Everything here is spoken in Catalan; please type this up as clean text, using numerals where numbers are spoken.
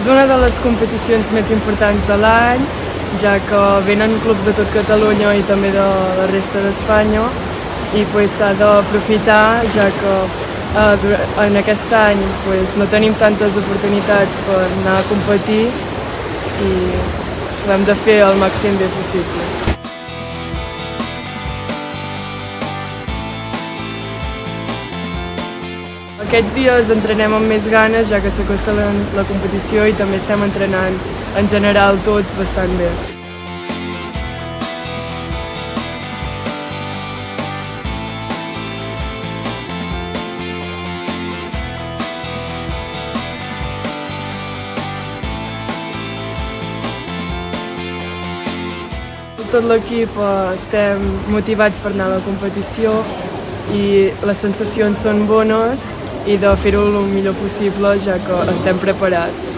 És una de les competicions més importants de l'any, ja que venen clubs de tot Catalunya i també de la resta d'Espanya i s'ha d'aprofitar, ja que en aquest any no tenim tantes oportunitats per anar a competir i ho hem de fer el màxim bé possible. Aquests dies entrenem amb més ganes, ja que s'acosta la competició i també estem entrenant en general tots bastant bé. Tot l'equip estem motivats per anar a la competició i les sensacions són bones i de fer-ho el millor possible, ja que estem preparats.